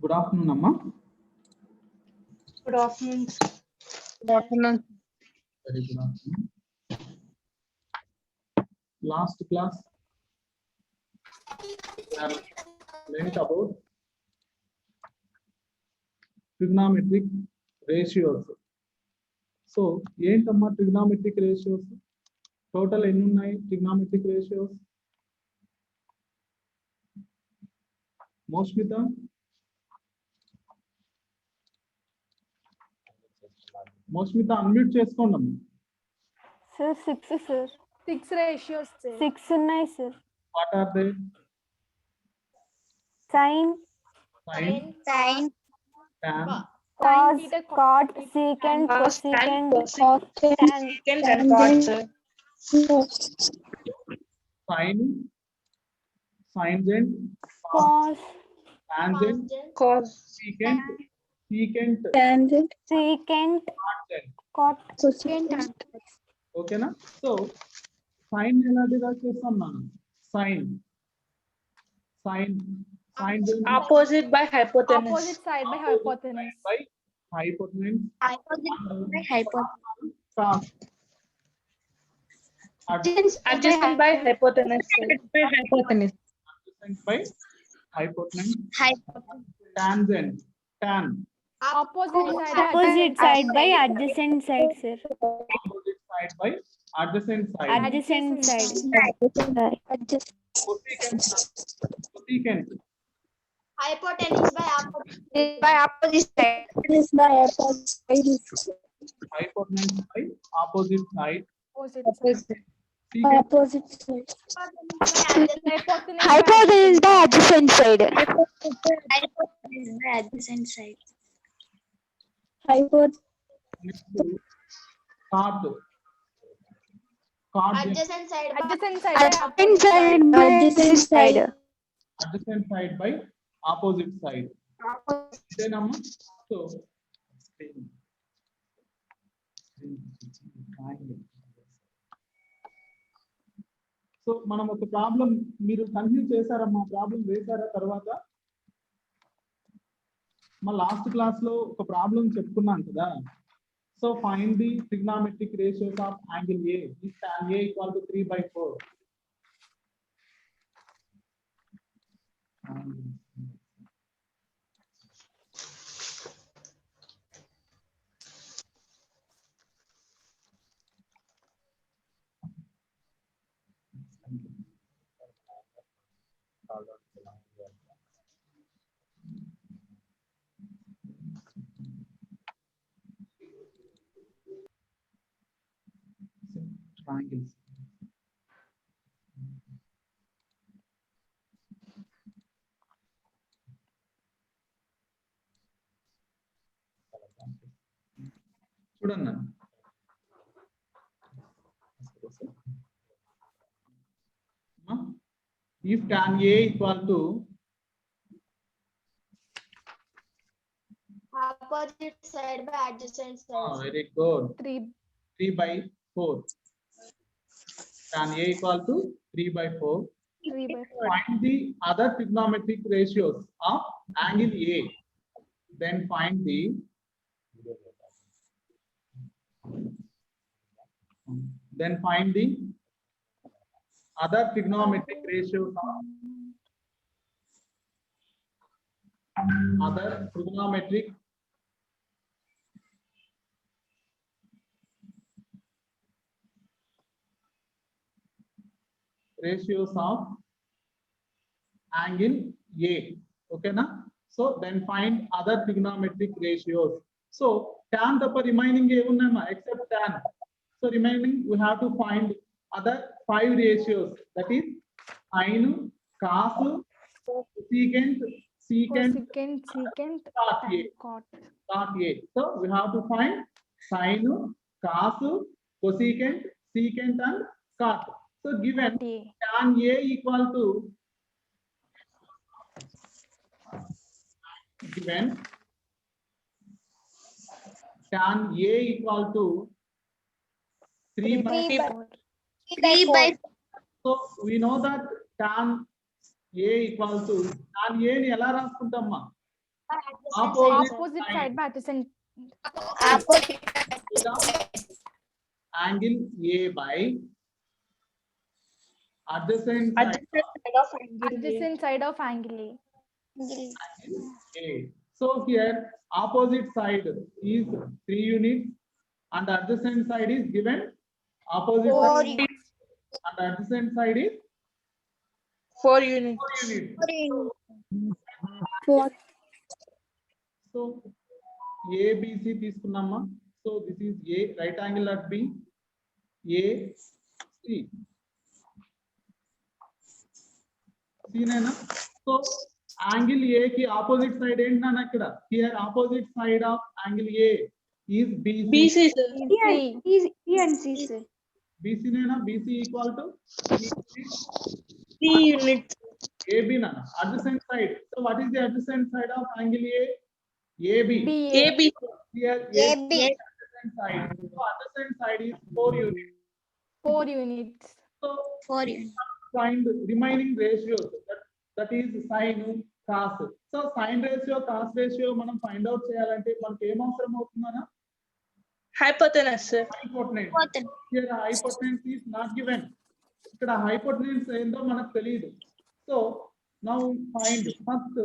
Good afternoon, Amma. Good afternoon. Good afternoon. Very good afternoon. Last class, we are learning about trigonometric ratios. So, ఏంటమ్మా trigonometric ratios? Total ఎన్ని ఉన్నాయి trigonometric ratios? మోస్మిత unmute చేసుకోండి అమ్మా. Sir, 6, sir. 6 ratios, sir. 6 ఉన్నాయి, sir. What are they? Sin, Sin, Sin, tan, cos, theta, cot, secant, cosecant, cosecant, and cot, sir. sin, tangent, cos, tangent, cos, secant, secant, tangent, secant, tangent. cot. cosecant. ఓకేనా? So sine ఎలా derive చేస్తాం మనం? Sine Opposite by hypotenuse. Opposite side by hypotenuse. By hypotenuse Opposite by hypotenuse. Cos Adjacent by hypotenuse. Hypotenuse. Adjacent by hypotenuse Hypotenuse. Tangent tan Opposite Opposite side by adjacent side, sir. Opposite side by adjacent side Adjacent side. Cosecant Hypotenuse by opposite side. By opposite side. Hypotenuse by opposite side Opposite secant Opposite side. Hypotenuse by adjacent side. Hypotenuse by adjacent side. Cot cot adjacent side by Adjacent opposite side. Adjacent side by opposite side ఇదేనమ్మా. So so మనం ఒక problem మీరు confuse చేశారమ్మా, problem వేశారా? తర్వాత మా last class లో ఒక problem చెప్పుకున్నాం కదా. So find the trigonometric ratios of angle A if tan A equal to 3/4. Triangles. చూడన్నా if tan A equal to opposite side by adjacent side. very good 3. 3/4. Tan A equal to 3/4. 3/4. Find the other trigonometric ratios of angle A. Then find the other trigonometric ratios of other trigonometric ratios of angle A. Okay na? So then find other trigonometric ratios. So tan tapa remaining ఏ ఉన్నాయమ్మా except tan. So remaining we have to find other 5 ratios, that is sin, cos, secant, Cosecant, cot A. cot. Cot A. So we have to find sin, cos, cosecant, secant and cot. So given A. tan A equal to tan A equal to 3/4. 3/4. So we know that tan A equal to tan A ని ఎలా రాసుకుంటామా? Opposite Opposite side. side by adjacent. Angle A by adjacent side Adjacent side of angle A. angle A. So here opposite side is 3 units and adjacent side is given opposite Four side units. and adjacent side is 4 units. 4 units. 4. So ABC తీసుకున్నామా. So this is A, right angle at B, AC. సీనేనా? So angle A కి opposite side ఏంటి నాన్న ఇక్కడ? Here opposite side of angle A is BC. BC, sir. BC. BC నేనా? BC equal to 3 units. AB na adjacent side. So what is the adjacent side of angle A? AB. BA. AB. Here AB. is adjacent side. So adjacent side is 4 units. 4 units. So 4 units. find remaining ratios. That is sin, cos. So sin ratio, cos ratio మనం find out చేయాలంటే మనకి ఏం అవసరం అవుతుందనా? Hypotenuse, sir. Hypotenuse. Hypotenuse. Here hypotenuse is not given. ఇక్కడ hypotenuse ఏందో మనకు తెలియదు. So now find first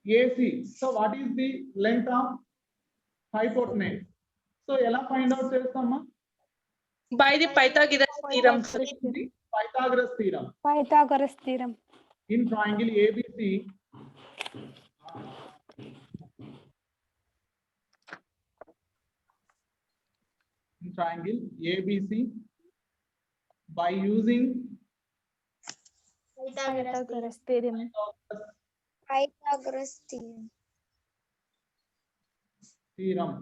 AC. So what is the length of hypotenuse? So ఎలా find out చేస్తామా? By the Pythagoras theorem, sir. Pythagoras theorem. Pythagoras theorem. In triangle ABC, in triangle ABC, by using Pythagoras theorem. Pythagoras theorem. theorem.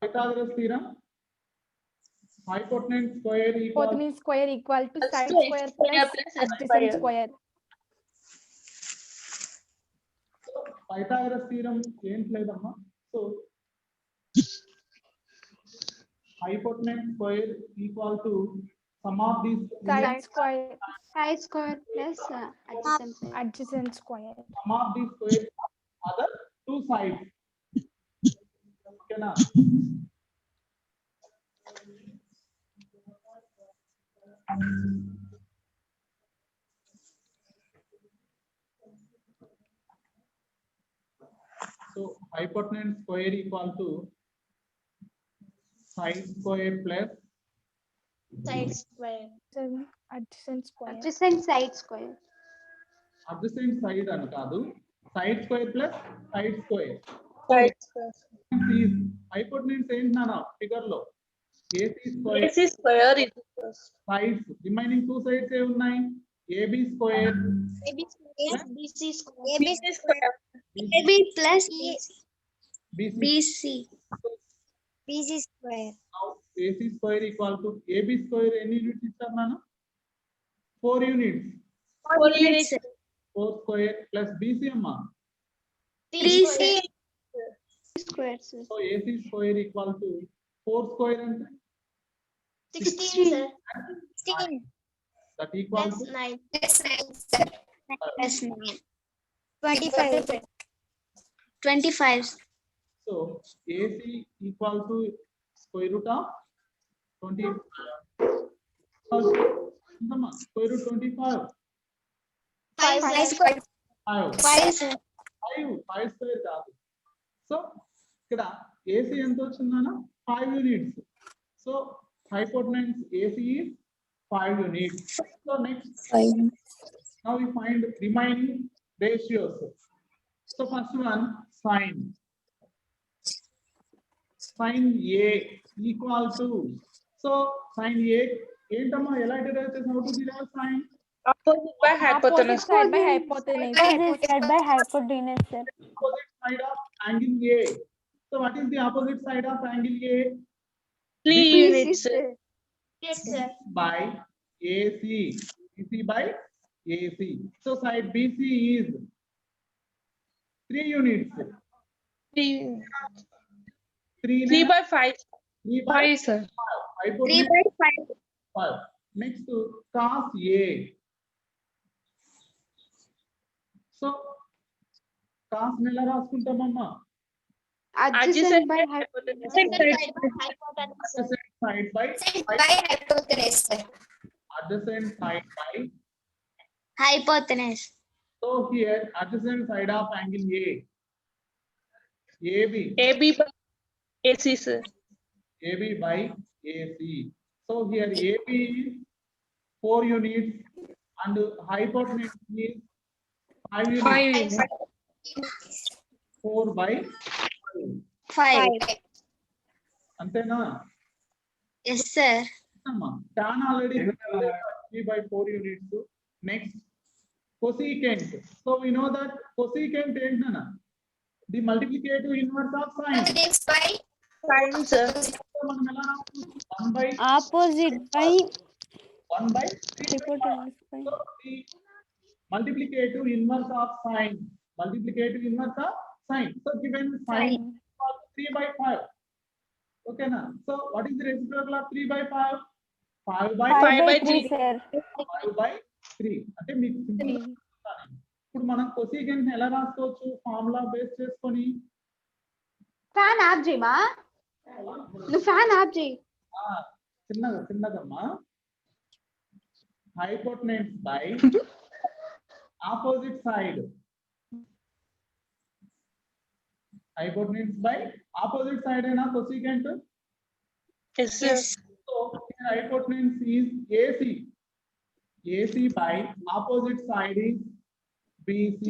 Pythagoras theorem. Hypotenuse square equal Hypotenuse square equal to side Square square square plus plus adjacent square. square. Pythagoras theorem ఏంటి లేదమ్మా. So hypotenuse square equal to sum of these Side square, Side square plus adjacent square. sum of these squares other two sides. Okay na? So hypotenuse square equal to side square plus side square. Adjacent square. Adjacent side square. adjacent side అని కాదు, side square plus side square. Side square. is hypotenuse ఏంటి నాన్న figure లో? AC square AC square is sides remaining two sides ఏ ఉన్నాయి? AB square AB square, BC square. AB square. AB plus BC. BC. BC square. Now AC square equal to AB square ఎన్ని units ఇచ్చారు నాన్న? 4 units. 4 units. 4 square plus BC అమ్మా. 3C Square, sir. So AC square equal to 4 square అంటే 16, sir. 16 that equal Plus to 9. plus 9, sir. Plus 9. 25. 25. so AC equal to square root of 20. ఎంతమ్మా? square root 25. 5 square. 5. 5, sir. 5 square కాదు. So ఇక్కడ AC ఎంత వచ్చిందన్న? 5 units. So hypotenuse AC is 5 units. So next, 5. now we find remaining ratios. So first one, sin. Sin A equal to. So sin A ఏంటమ్మా ఎలా derive చేసాం? How to derive sin? opposite by Opposite hypotenuse. side by hypotenuse. Opposite side by hypotenuse, sir. Opposite side of angle A. So what is the opposite side of angle A? 3 units, sir. Yes, sir. By AC. BC by AC. So side BC is 3 units. 3 3 by 5. 3 by 5, sir. 5. 3 by 5. 5. Next to cos A. So cos ఎలా రాసుకుంటామమ్మా? Adjacent by hypotenuse. Adjacent side by hypotenuse, sir. adjacent side by. Hypotenuse. So here adjacent side of angle A. AB. AB by AC, sir. AB by AC. So here AB is 4 units and hypotenuse is 5 units. 5 units. 4 by 5. అంతేనా? Yes, sir. అమ్మా tan already 3 by 4 units. Next cosecant. So we know that cosecant ఏంటన్నా? The multiplicative inverse of sine. Sine, sir. మనం ఎలా రాసుకుంటాం? 1 by Opposite by 1 by 3 by 5. hypotenuse by. So the multiplicative inverse of sine. Multiplicative inverse of sine. So given sine equals 3 by 5. Okay na? So what is the reciprocal of 3 by 5? 5 by 5 by 3, 3, sir. 5 by 3. అంటే మీకు simple గా చెప్తాను. ఇప్పుడు మనం cosecant ఎలా రాసుకోవచ్చు? Formula base చేసుకొని fan of చేయమా, నువ్వు ఫ్యాన్ ఆఫ్ చేయి. చిన్నదమ్మా hypotenuse by opposite side. Hypotenuse by opposite side అయినా cosecant. yes, sir. So here hypotenuse is AC. AC by opposite side is BC.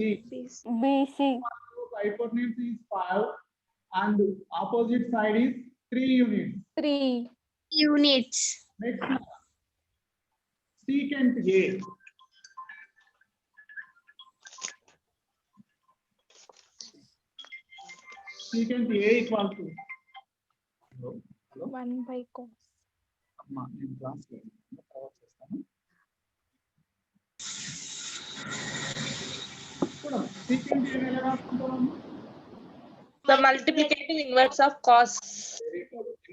BC. Hypotenuse is 5 and opposite side is 3 units. 3. Units. Next secant A. Secant A equal to 1 by cos. అమ్మా నేను class cover చేస్తాను. ఇప్పుడు secant A ఎలా రాసుకుంటాము? The multiplicative inverse of cos.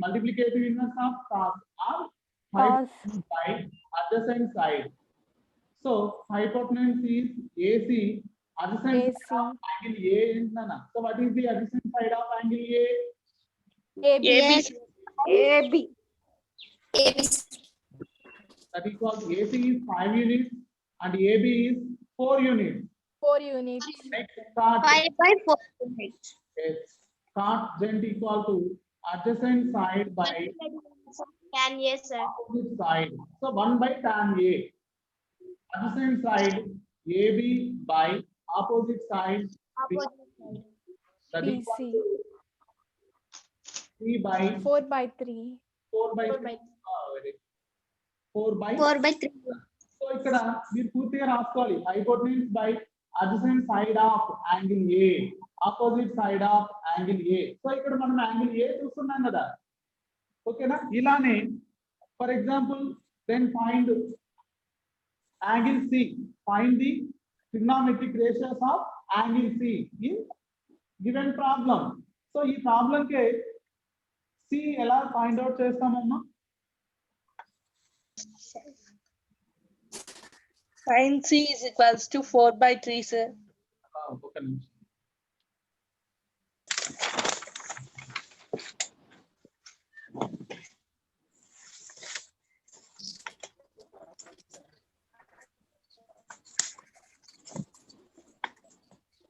Multiplicative inverse of cos or Cos. hypotenuse by adjacent side. So hypotenuse is AC. Adjacent AC. side of angle A ఏంటన్నా? So what is the adjacent side of angle A? AB. AB. AB That equals AC is 5 units and AB is 4 units. 4 units. Next cot. 5 by 4 units. Yes. Cot equal to adjacent side by can yes sir. opposite side. So 1 by tan A. Adjacent side AB by opposite side B. That BC. equal to 3 by 4 by 3. 4 by 4 by 3. 4 by 4 by 3. So ఇక్కడ మీరు పూర్తిగా రాసుకోవాలి. Hypotenuse by adjacent side of angle A, opposite side of angle A. So ఇక్కడ మనం angle A చూస్తున్నాం కదా, ఓకేనా? ఇలానే for example then find angle C. Find the trigonometric ratios of angle C in given problem. So ఈ problem కే C ఎలా find out చేస్తామమ్మా? Sin C is equals to 4 by 3, sir. ఒక నిమిషం.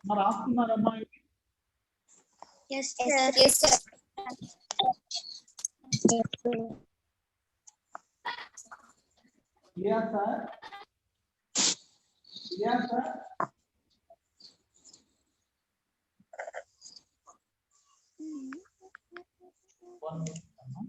మరి రాస్తున్నారమ్మా ఇది? Yes, sir. Yes, sir. Yes, sir. Yes, sir. One minute, అమ్మా.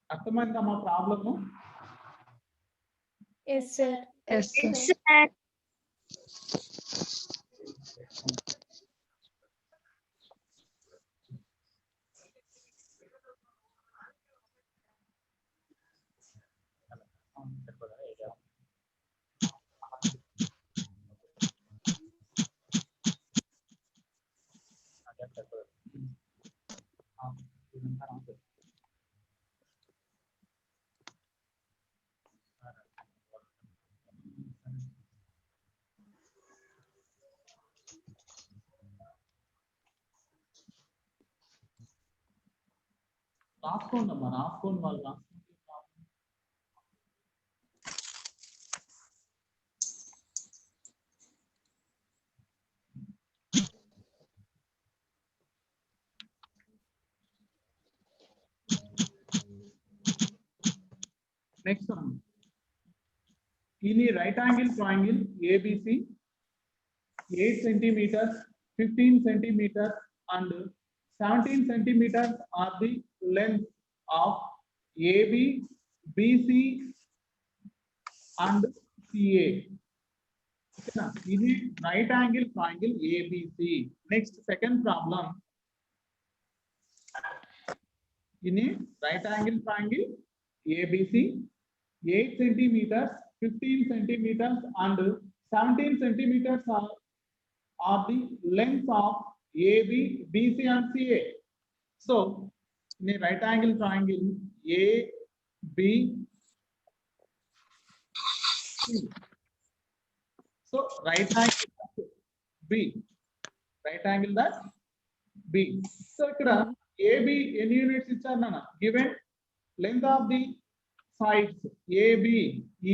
అర్థమైందమ్మా problem? Yes, sir. Yes, sir. Yes, sir. రాసుకోండి అమ్మా, రాసుకోండి వాళ్ళు రాసుకోండి. Next one. In a right angle triangle ABC, 8 centimeters, 15 centimeters, and 17 centimeters are the length of AB, BC, and CA. In a right angle triangle ABC. Next, second problem. In a right angle triangle ABC, 8 centimeters, 15 centimeters, and 17 centimeters are the length of AB, BC, and CA. So, in a right angle triangle AB, C. So, right angle that B, right angle that B. So, ఇక్కడ AB ఎన్ని units ఇచ్చారు నాన్న? Given length of the sides AB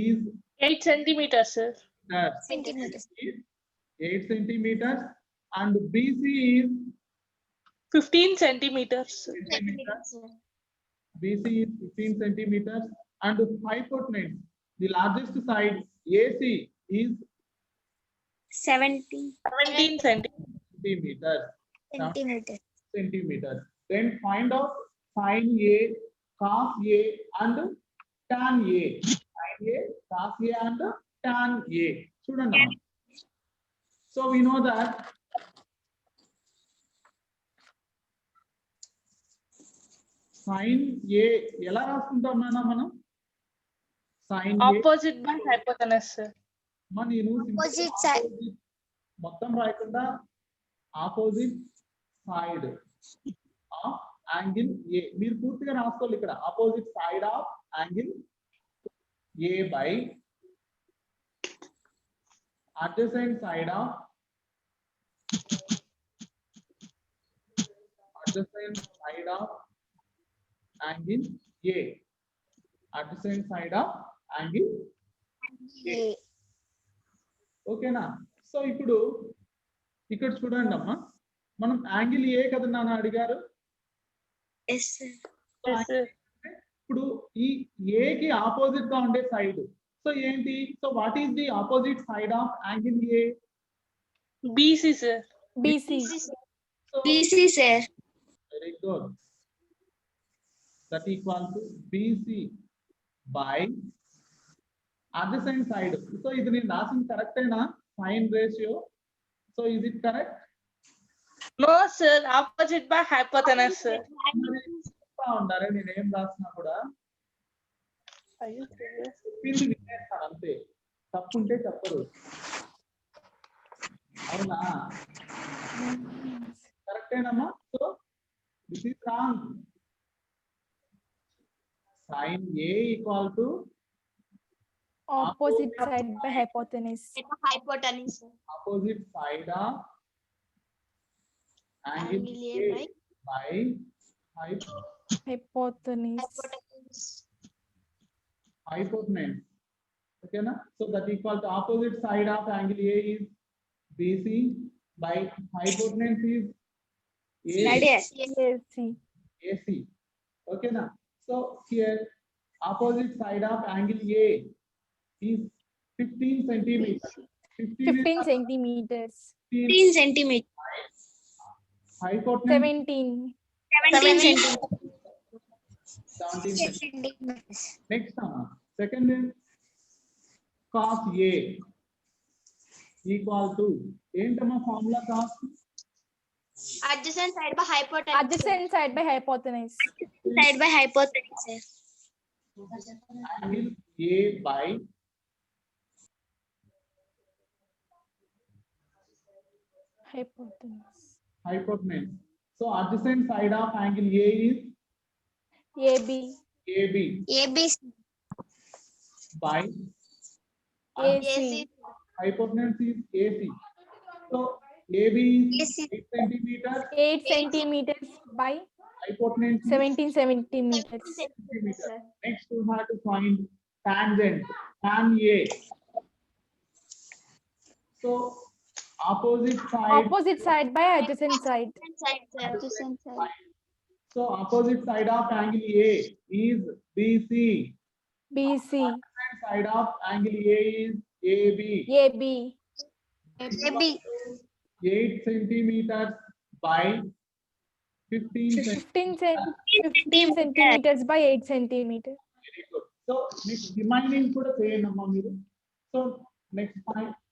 is 8 centimeters, sir. Centimeters. 8 centimeters and BC is 15 centimeters. centimeters. BC is 15 centimeters and hypotenuse, the largest side AC is 17 17 centimeters. centimeters. Centimeters. Then find out sin A, cos A, and tan A. Sin A, cos A, and tan A. Student. So we know that sin A ఎలా రాసుకుంటాం నాన్న మనం? sin A Opposite by hypotenuse, sir. నేను Opposite side. మొత్తం రాయకుండా opposite side of angle ఏ మీరు పూర్తిగా రాసుకోవాలి ఇక్కడ. Opposite side of angle A by adjacent side of angle A. Adjacent side of angle A. A. ఓకేనా? సో ఇప్పుడు ఇక్కడ చూడండి అమ్మా, మనం యాంగిల్ ఏ కదా నాన్న అడిగారు. Yes, sir. Yes, sir. ఇప్పుడు ఈ ఏ కి ఆపోజిట్ గా ఉండే సైడ్ సో ఏంటి? So what is the opposite side of angle A? BC, sir. BC. So BC, sir. very good. That equal to BC by adjacent side. So ఇది నేను రాసింది correct అయినా sine ratio? So is it correct? No, sir. Opposite by hypotenuse, sir. ఉండాలి నేను ఏం రాసినా కూడా Are you serious? చెప్పింది వినేస్తాను అంతే, తప్పుంటే చెప్పరు. అవునా? కరెక్టేనమ్మా? So this is wrong. Sine A equal to Opposite side by hypotenuse. Hypotenuse. opposite side of angle Angle A A by Hypotenuse. hypotenuse. Okay na? So that equal to opposite side of angle A is BC by hypotenuse is Radius. AC. AC. Okay na? So here opposite side of angle A is 15 centimeters. 15 centimeters. 15 centimeters. Hypotenuse 17. 17 centimeters. 17 centimeters. Next second is cos A equal to ఏంటమ్మా formula cos adjacent side by hypotenuse. Adjacent side by hypotenuse. Side by hypotenuse, sir. angle A by Hypotenuse. hypotenuse. So adjacent side of angle A is AB. AB ABC. by AC. hypotenuse is AC. So AB is AC. 8 centimeters, 8 centimeters by hypotenuse is 17 centimeters. centimeter. Next we have to find tangent, tan A. So opposite side, Opposite side by adjacent side. Adjacent side. so opposite side of angle A is BC. BC. Opposite side of angle A is AB. AB. AB. 8 centimeters by 15 centimeters. 15 centimeters by 8 centimeters. Very good. So next remaining kuda cheyanamma meeru. So next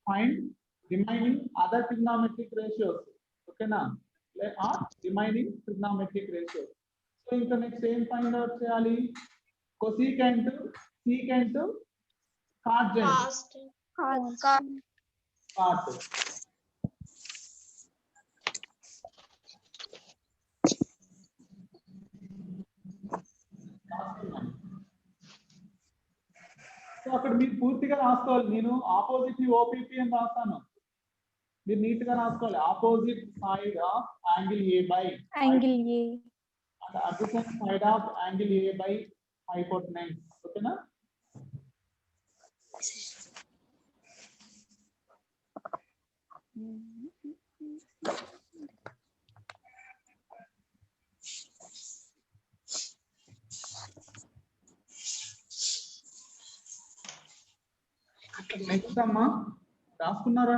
find remaining other trigonometric ratios. Okay na? Or remaining trigonometric ratios. So ఇంకా next ఏం find out చేయాలి? Cosecant, secant, cotangent. Cot. So అక్కడ మీరు పూర్తిగా రాసుకోవాలి. నేను opposite OPP అని రాస్తాను, మీరు నీట్ గా రాసుకోవాలి. Opposite side of angle A by Angle A. And adjacent side of angle A by hypotenuse. ఓకేనా? నెక్స్ట్ అమ్మా రాసుకున్నారా?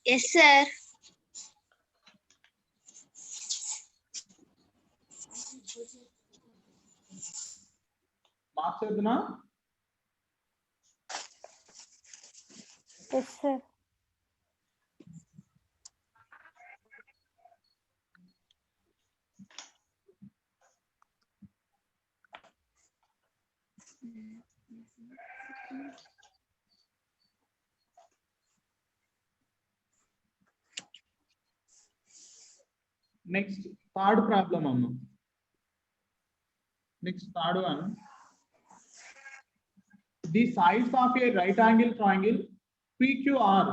Yes, sir. మార్చేద్దునా? Yes, sir. Next, third problem amma. Next, third one. The sides of a right angle triangle PQR.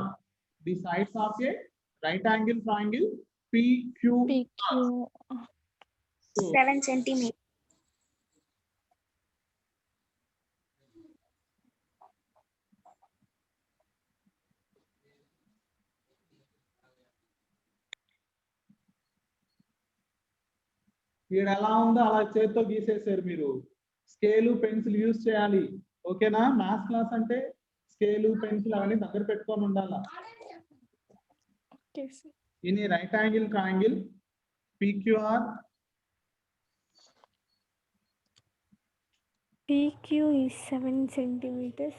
The sides of a right angle triangle PQR. PQ. So, 7 centimeters. ఇక్కడ ఎలా ఉందో అలా చేత్తో గీసేసారు మీరు. Scale pencil use చేయాలి. ఓకేనా? Maths class అంటే scale pencil అవన్నీ దగ్గర పెట్టుకొని ఉండాలా. Okay, sir. In a right angle triangle PQR, PQ is 7 centimeters.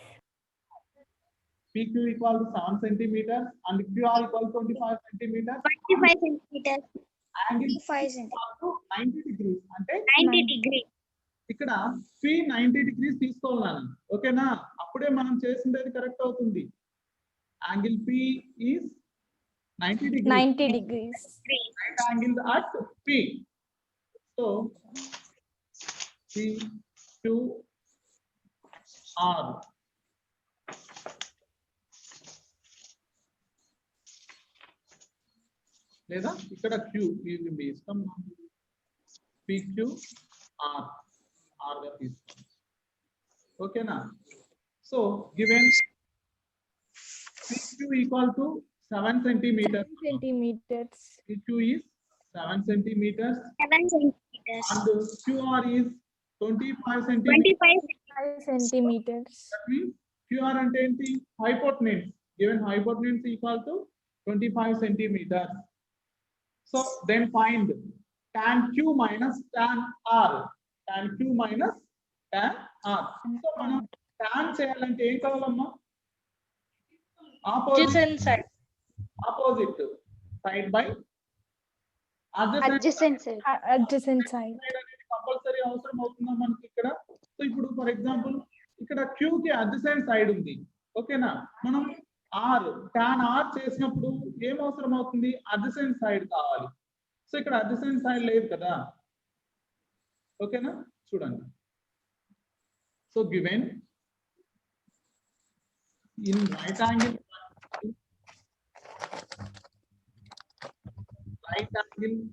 PQ equal to 7 centimeters and QR equal to 25 centimeters. 25 centimeters. Angle 25 centimeters. equal to 90 degrees. అంటే 90 degrees. ఇక్కడ P 90 degrees తీసుకోవాలి. ఓకేనా? అప్పుడే మనం చేసింది కరెక్ట్ అవుతుంది. Angle P is 90 degrees. 90 degrees. Right angle at P. So P to R. లేదా ఇక్కడ Q ఇది మీ ఇష్టం. PQ R గా తీసుకోండి. ఓకేనా? So given PQ equal to 7 centimeters. 7 centimeters. PQ is 7 centimeters 7 centimeters. and QR is 25 centimeters. 25 5 centimeters. That means QR అంటే ఏంటి? Hypotenuse. Given hypotenuse equal to 25 centimeters. So then find tan Q minus tan R. tan Q minus tan R. So మనం tan చేయాలంటే ఏం కావాలమ్మా? Adjacent side. Opposite side by Adjacent side. Adjacent side. అనేది compulsory అవసరం అవుతుందా మనకి ఇక్కడ? So ఇప్పుడు ఫర్ ఎగ్జాంపుల్ ఇక్కడ Q కి అడ్జసెంట్ సైడ్ ఉంది, ఓకేనా? మనం R tan R చేసినప్పుడు ఏం అవసరం అవుతుంది? అడ్జసెంట్ సైడ్ కావాలి. సో ఇక్కడ అడ్జసెంట్ సైడ్ లేదు కదా, ఓకేనా? చూడండి. So given in right angle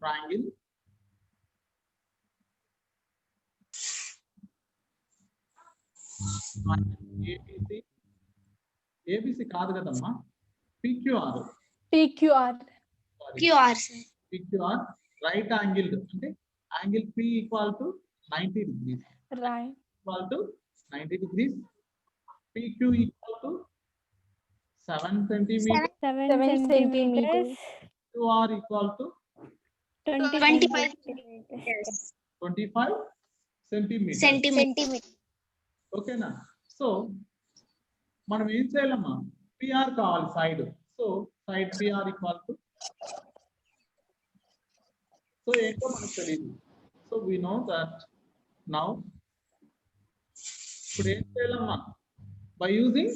triangle ABC కాదు కదమ్మా, PQR PQR. QR, sir. PQR right angled అంటే angle P equal to 90 degrees Right. equal to 90 degrees. PQ equal to 7 centimeters. 7 centimeters. centimeters. QR equal to 25 centimeters. 25 centimeters. centimeter. ఓకేనా? So మనం ఏం చేయాలమ్మా? PR కావాలి side. So side PR equal to, so ఏంటో మనకు తెలియదు. So we know that now ఇప్పుడు ఏం చేయాలమ్మా? By using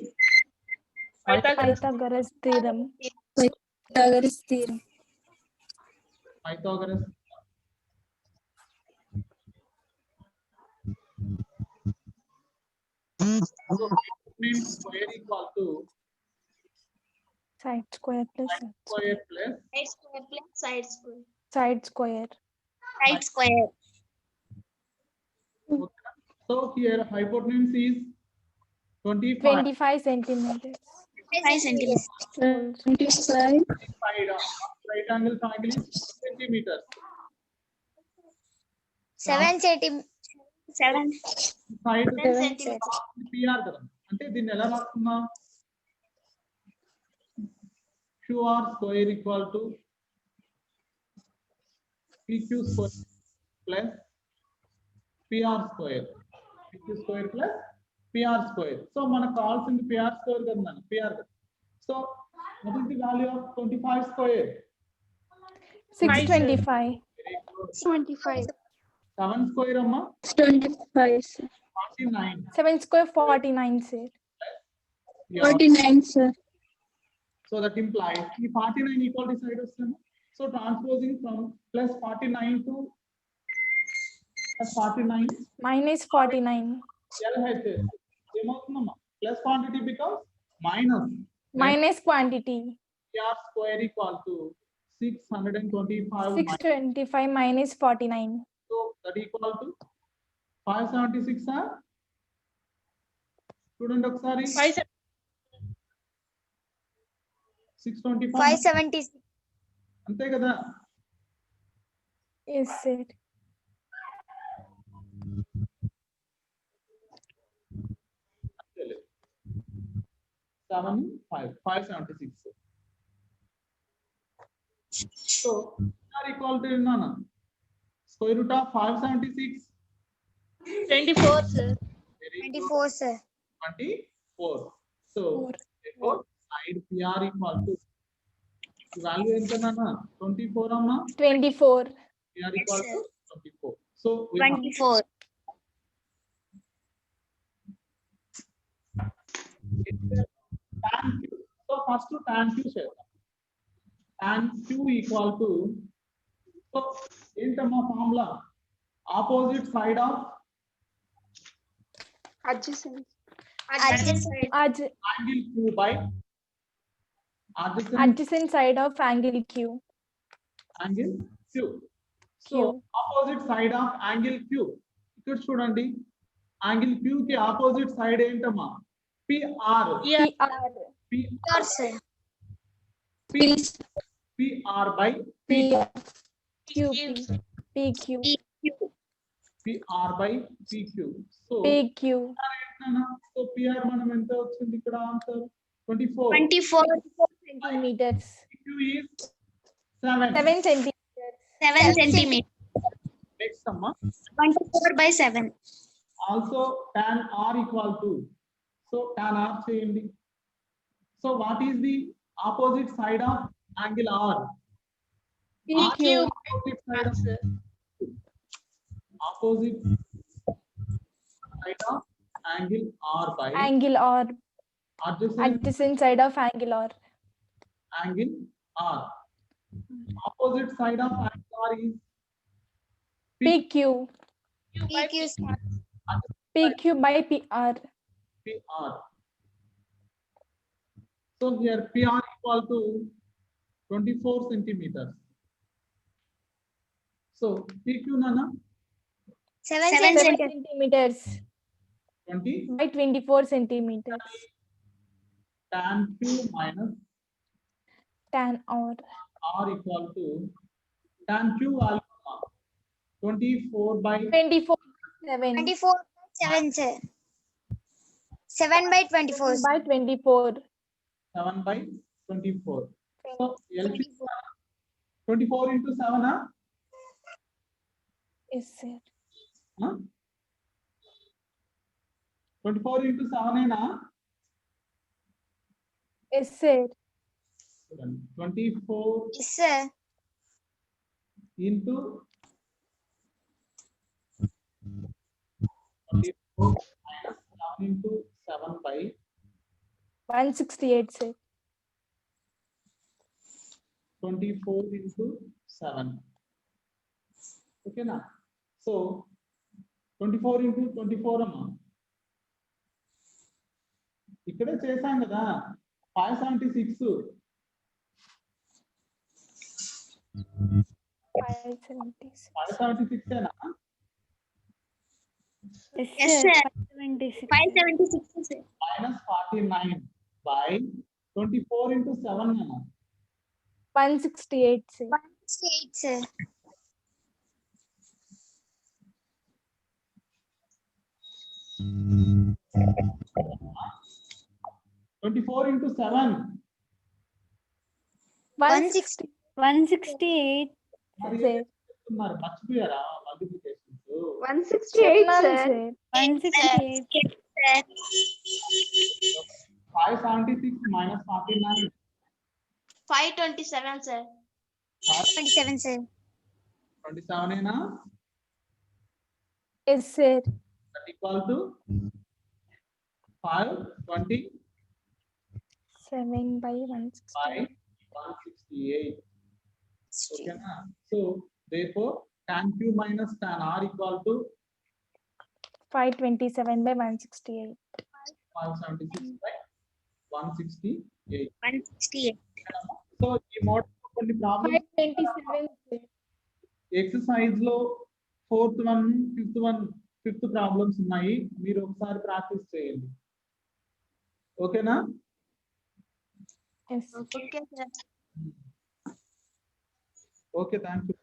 Pythagoras theorem. Pythagoras. So means square equal to Side square plus square plus Side square plus side square. side square. Side square. so here hypotenuse is 25 25 centimeters. 5 centimeters. side of right angle triangle is centimeters. 7 centimeters. 7 Side centimeters. PR కదా, అంటే దీన్ని ఎలా రాస్తున్నాం? QR square equal to PQ square plus PR square. PQ square plus PR square. So మనకు కావాల్సింది PR square కదా నాన్న, PR కదా. So what is the value of 25 square? 625. Very good. 25. 7 square అమ్మా 25, sir. 49. 7 square 49, sir. Yeah. 49, sir. So that implies the 49 equal to side వస్తుంది. So transposing from plus 49 to plus 49 Minus 49. LHS ఏమవుతుందమ్మా? Plus quantity becomes minus Minus quantity. PR square equal to 625 minus. 625 minus 49. So that equal to 576 ఆ? చూడండి ఒకసారి. 625 576. అంతే కదా? Yes, sir. అంతేలే. 576. So are equal to nana square root of 576. 24, sir. Very good. 24, sir. 24. So therefore side PR equal to value ఎంత నాన్న? 24 అమ్మా. 24. PR Yes, equal sir. to 24. So we have 24. tan Q. So first tan Q చేద్దాం. Tan Q equal to, so ఏంటమ్మా formula? Opposite side of Adjacent. Adjacent. angle Q by adjacent Adjacent side of angle Q. angle Q. So Q. opposite side of angle Q. ఇక్కడ చూడండి, angle Q కి opposite side ఏంటమ్మా? PR. Yeah. PR. PR sir. PR by QP. PQ. PR by PQ. So PQ. So PR మనం ఎంత వచ్చింది ఇక్కడ answer? 24. 24. Centimeters. PQ is 7. 7 centimeters. 7 centimeters. Next amma. 24/7. Also tan r equal to, so tan r cheyandi. So what is the opposite side of angle r? PQ. Opposite side of Sir. opposite side of angle r by Angle or adjacent adjacent side of angle or angle r. Opposite side of angle r is PQ. PQ, sir. PQ by PR. PR. So here PR equal to 24 centimeters. So PQ nana 7 7 centimeters. centimeters 20 by 24 centimeters. tan Q minus Tan or R equal to tan Q value 24 by 24 7 24/7, sir. 7/24. 7 by 24. 7 by 24. So LP 24. 24 into 7 huh? Yes, sir. Huh? 24 into 7 na? Yes, sir. 24 Yes, sir. into 24 minus 7 into 7 by 168, sir. 24 into 7. Okay na? So 24 into 24 అమ్మా ఇక్కడే చేశాం కదా 576 576. 576 ఏనా Yes, Yes, sir. sir. 576. 576, sir. minus 49 by 24 into 7 అమ్మా 168, sir. 168, sir. Twenty-four into 7 160. 168. మరి Sir. చెప్తున్నారు మర్చిపోయారా multiplications 168, Ma'am, sir. sir. 168. Sir. 576 minus 49 527, sir. 27, sir. 27 ఏనా Yes, sir. that equal to 520 7 by 168. by 168. Okay na? So therefore tan Q minus tan R equal to 527 by 168. 576 by 168. 168. So ఈ model కొన్ని problems 527, sir. Exercise లో fifth problems ఉన్నాయి మీరు ఒకసారి practice చేయండి ఓకేనా Yes. Okay, sir. Okay thank you